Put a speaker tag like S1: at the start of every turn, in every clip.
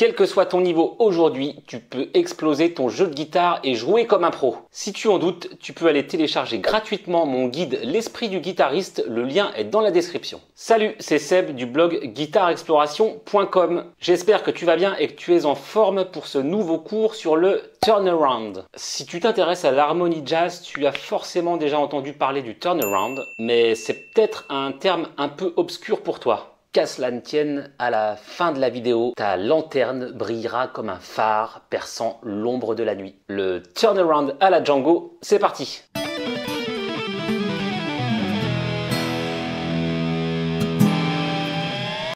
S1: Quel que soit ton niveau aujourd'hui, tu peux exploser ton jeu de guitare et jouer comme un pro. Si tu en doutes, tu peux aller télécharger gratuitement mon guide L'esprit du guitariste, le lien est dans la description. Salut, c'est Seb du blog guitareexploration.com. J'espère que tu vas bien et que tu es en forme pour ce nouveau cours sur le turnaround. Si tu t'intéresses à l'harmonie jazz, tu as forcément déjà entendu parler du turnaround, mais c'est peut-être un terme un peu obscur pour toi. Qu'à cela ne tienne, à la fin de la vidéo, ta lanterne brillera comme un phare perçant l'ombre de la nuit. Le turnaround à la Django, c'est parti!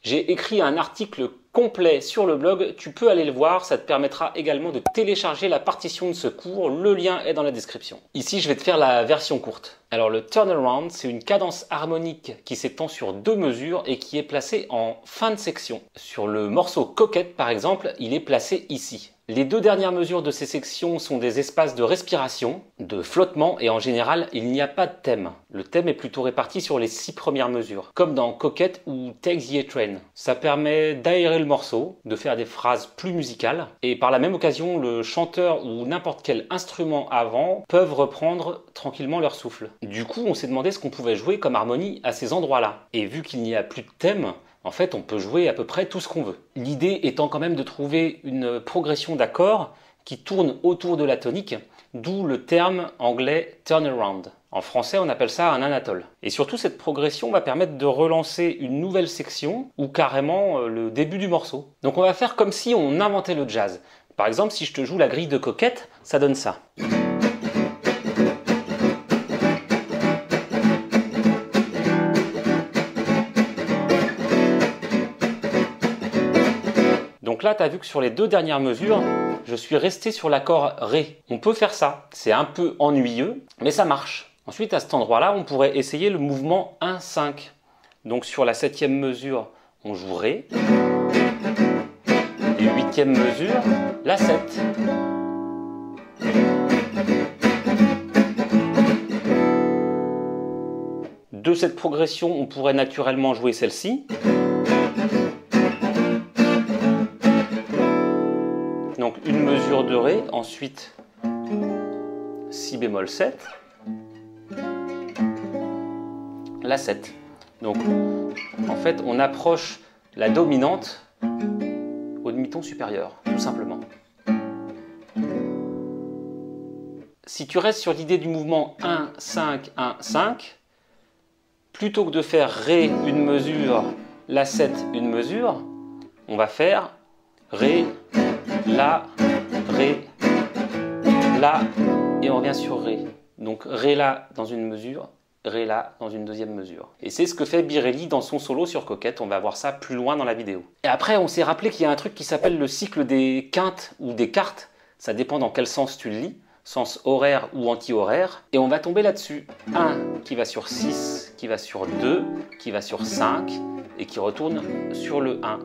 S1: J'ai écrit un article complet sur le blog, tu peux aller le voir, ça te permettra également de télécharger la partition de ce cours, le lien est dans la description. Ici, je vais te faire la version courte. Alors le turnaround, c'est une cadence harmonique qui s'étend sur 2 mesures et qui est placée en fin de section. Sur le morceau Coquette, par exemple, il est placé ici. Les 2 dernières mesures de ces sections sont des espaces de respiration, de flottement et en général, il n'y a pas de thème. Le thème est plutôt réparti sur les 6 premières mesures, comme dans Coquette ou Take the A-Train. Ça permet d'aérer le morceau, de faire des phrases plus musicales et par la même occasion, le chanteur ou n'importe quel instrument avant peuvent reprendre tranquillement leur souffle. Du coup, on s'est demandé ce qu'on pouvait jouer comme harmonie à ces endroits-là. Et vu qu'il n'y a plus de thème, en fait, on peut jouer à peu près tout ce qu'on veut. L'idée étant quand même de trouver une progression d'accords qui tourne autour de la tonique, d'où le terme anglais turnaround. En français, on appelle ça un anatole. Et surtout, cette progression va permettre de relancer une nouvelle section ou carrément le début du morceau. Donc on va faire comme si on inventait le jazz. Par exemple, si je te joue la grille de Coquette, ça donne ça. Donc là, tu as vu que sur les 2 dernières mesures, je suis resté sur l'accord Ré. On peut faire ça, c'est un peu ennuyeux, mais ça marche. Ensuite, à cet endroit-là, on pourrait essayer le mouvement 1-5. Donc sur la 7e mesure, on joue Ré. Et 8e mesure, la 7. De cette progression, on pourrait naturellement jouer celle-ci. Donc une mesure de Ré, ensuite Si bémol 7, la 7. Donc en fait on approche la dominante au demi-ton supérieur, tout simplement. Si tu restes sur l'idée du mouvement 1-5, 1-5, plutôt que de faire Ré une mesure, la 7 une mesure, on va faire Ré, La, Ré, La, et on revient sur Ré. Donc Ré, La dans une mesure, Ré, La dans une 2e mesure. Et c'est ce que fait Birelli dans son solo sur Coquette, on va voir ça plus loin dans la vidéo. Et après, on s'est rappelé qu'il y a un truc qui s'appelle le cycle des quintes ou des quartes, ça dépend dans quel sens tu le lis, sens horaire ou anti-horaire, et on va tomber là-dessus. 1 qui va sur 6, qui va sur 2, qui va sur 5, et qui retourne sur le 1.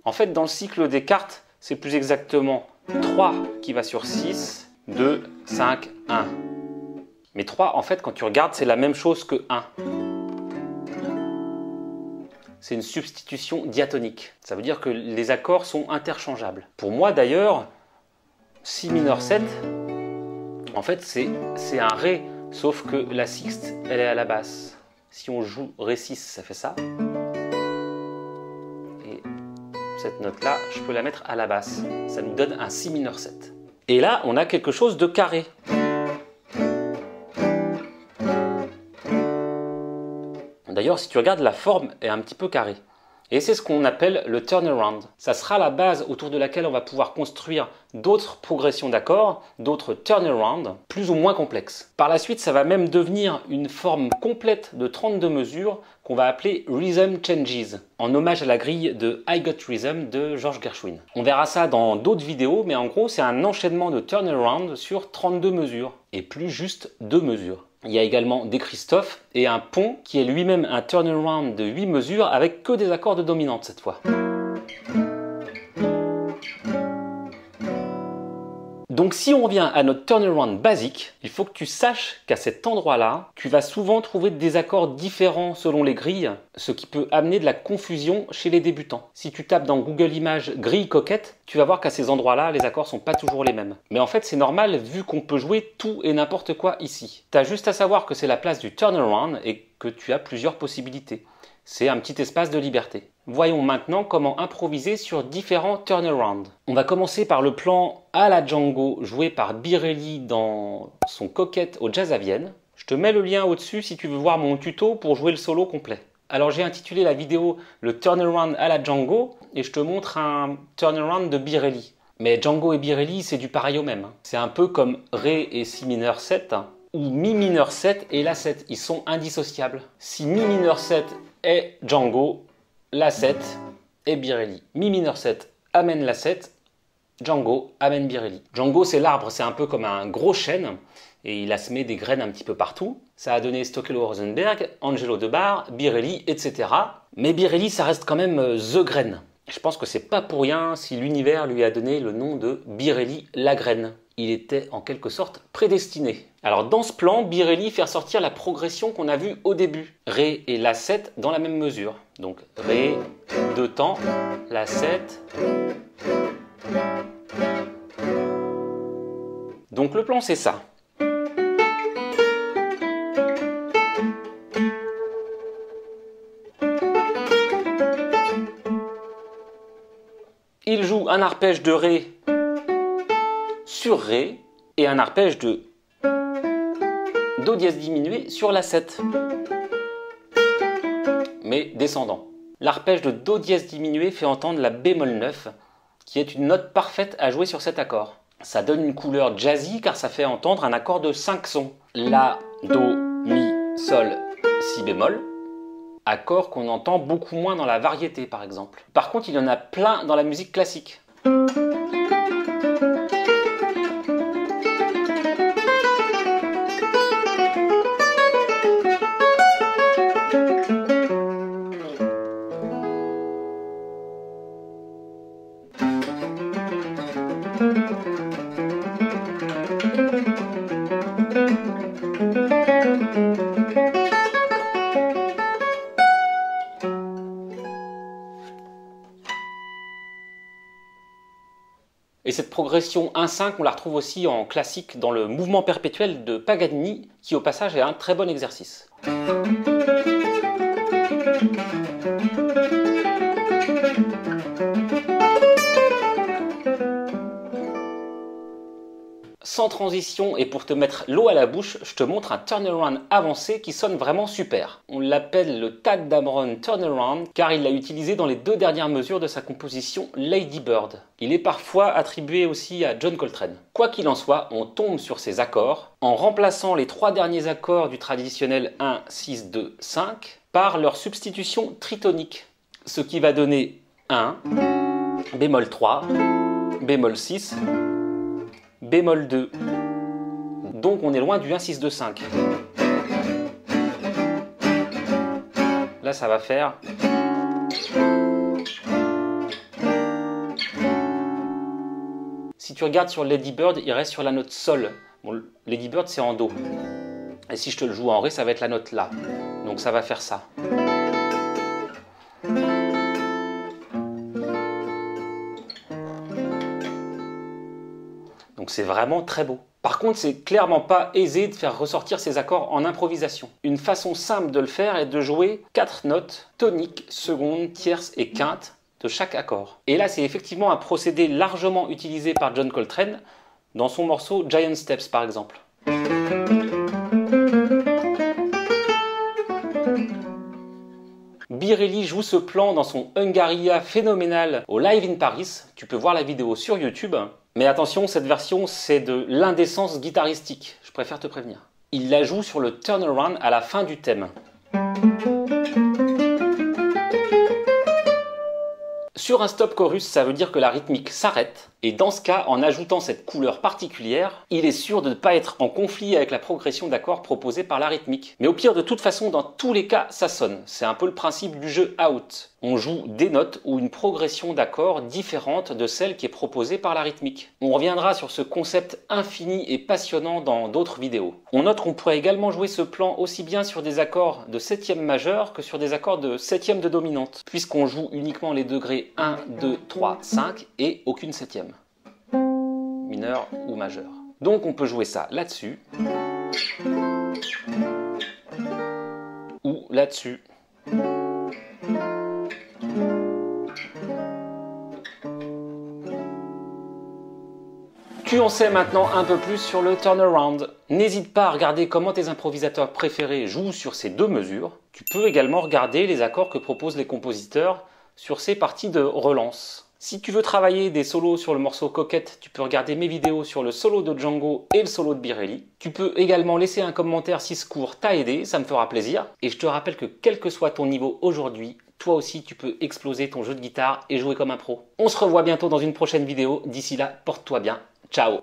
S1: En fait, dans le cycle des quartes, c'est plus exactement 3 qui va sur 6, 2, 5, 1. Mais 3, en fait, quand tu regardes, c'est la même chose que 1. C'est une substitution diatonique. Ça veut dire que les accords sont interchangeables. Pour moi, d'ailleurs, Si mineur 7, en fait, c'est un Ré, sauf que la sixte, elle est à la basse. Si on joue Ré 6, ça fait ça. Cette note-là, je peux la mettre à la basse. Ça nous donne un Si mineur 7. Et là, on a quelque chose de carré. D'ailleurs, si tu regardes, la forme est un petit peu carrée. Et c'est ce qu'on appelle le turnaround. Ça sera la base autour de laquelle on va pouvoir construire d'autres progressions d'accords, d'autres turnarounds, plus ou moins complexes. Par la suite, ça va même devenir une forme complète de 32 mesures qu'on va appeler Rhythm Changes, en hommage à la grille de I Got Rhythm de George Gershwin. On verra ça dans d'autres vidéos, mais en gros, c'est un enchaînement de turnaround sur 32 mesures, et plus juste 2 mesures. Il y a également des Christophe et un pont qui est lui-même un turnaround de 8 mesures avec que des accords de dominante cette fois. Donc si on revient à notre turnaround basique, il faut que tu saches qu'à cet endroit-là, tu vas souvent trouver des accords différents selon les grilles, ce qui peut amener de la confusion chez les débutants. Si tu tapes dans Google Images grille coquette, tu vas voir qu'à ces endroits-là, les accords sont pas toujours les mêmes. Mais en fait, c'est normal vu qu'on peut jouer tout et n'importe quoi ici. Tu as juste à savoir que c'est la place du turnaround et que tu as plusieurs possibilités. C'est un petit espace de liberté. Voyons maintenant comment improviser sur différents turnarounds. On va commencer par le plan à la Django joué par Birelli dans son Coquette au Jazz à Vienne. Je te mets le lien au-dessus si tu veux voir mon tuto pour jouer le solo complet. Alors j'ai intitulé la vidéo le turnaround à la Django et je te montre un turnaround de Birelli. Mais Django et Birelli c'est du pareil au même. C'est un peu comme Ré et Si mineur 7 ou Mi mineur 7 et La 7. Ils sont indissociables. Si Mi mineur 7 est Django, La 7 est Birelli. Mi mineur 7 amène La 7, Django amène Birelli. Django c'est l'arbre, c'est un peu comme un gros chêne et il a semé des graines un petit peu partout. Ça a donné Stockello Rosenberg, Angelo Debar, Birelli, etc. Mais Birelli ça reste quand même The Graine. Je pense que c'est pas pour rien si l'univers lui a donné le nom de Birelli la graine. Il était en quelque sorte prédestiné. Alors dans ce plan, Birelli fait ressortir la progression qu'on a vue au début. Ré et La 7 dans la même mesure. Donc Ré, deux temps, La 7. Donc le plan c'est ça. Il joue un arpège de Ré sur Ré et un arpège de Do dièse diminué sur La 7, mais descendant. L'arpège de Do dièse diminué fait entendre la bémol 9, qui est une note parfaite à jouer sur cet accord. Ça donne une couleur jazzy car ça fait entendre un accord de 5 sons. La, Do, Mi, Sol, Si bémol. Accord qu'on entend beaucoup moins dans la variété par exemple. Par contre, il y en a plein dans la musique classique. Et cette progression 1-5, on la retrouve aussi en classique dans le mouvement perpétuel de Paganini, qui au passage est un très bon exercice. Sans transition et pour te mettre l'eau à la bouche, je te montre un turnaround avancé qui sonne vraiment super. On l'appelle le Tadd Dameron Turnaround car il l'a utilisé dans les 2 dernières mesures de sa composition Lady Bird. Il est parfois attribué aussi à John Coltrane. Quoi qu'il en soit, on tombe sur ces accords en remplaçant les 3 derniers accords du traditionnel 1, 6, 2, 5 par leur substitution tritonique. Ce qui va donner 1, bémol 3, bémol 6, bémol 2. Donc on est loin du 1, 6, 2, 5. Là ça va faire... Si tu regardes sur Lady Bird, il reste sur la note Sol. Bon, Lady Bird c'est en Do. Et si je te le joue en Ré, ça va être la note La. Donc ça va faire ça. Donc c'est vraiment très beau. Par contre, c'est clairement pas aisé de faire ressortir ces accords en improvisation. Une façon simple de le faire est de jouer 4 notes toniques, secondes, tierces et quintes de chaque accord. Et là, c'est effectivement un procédé largement utilisé par John Coltrane dans son morceau Giant Steps par exemple. Birelli joue ce plan dans son Hungaria phénoménal au Live in Paris. Tu peux voir la vidéo sur YouTube. Mais attention, cette version, c'est de l'indécence guitaristique. Je préfère te prévenir. Il la joue sur le turnaround à la fin du thème. Sur un stop chorus, ça veut dire que la rythmique s'arrête. Et dans ce cas, en ajoutant cette couleur particulière, il est sûr de ne pas être en conflit avec la progression d'accords proposée par la rythmique. Mais au pire, de toute façon, dans tous les cas, ça sonne. C'est un peu le principe du jeu out. On joue des notes ou une progression d'accords différente de celle qui est proposée par la rythmique. On reviendra sur ce concept infini et passionnant dans d'autres vidéos. On note qu'on pourrait également jouer ce plan aussi bien sur des accords de septième majeur que sur des accords de septième de dominante, puisqu'on joue uniquement les degrés 1, 2, 3, 5 et aucune septième, mineur ou majeur. Donc on peut jouer ça là-dessus ou là-dessus. Tu en sais maintenant un peu plus sur le turnaround. N'hésite pas à regarder comment tes improvisateurs préférés jouent sur ces deux mesures. Tu peux également regarder les accords que proposent les compositeurs sur ces parties de relance. Si tu veux travailler des solos sur le morceau Coquette, tu peux regarder mes vidéos sur le solo de Django et le solo de Birelli. Tu peux également laisser un commentaire si ce cours t'a aidé, ça me fera plaisir. Et je te rappelle que quel que soit ton niveau aujourd'hui, toi aussi tu peux exploser ton jeu de guitare et jouer comme un pro. On se revoit bientôt dans une prochaine vidéo. D'ici là, porte-toi bien. Ciao!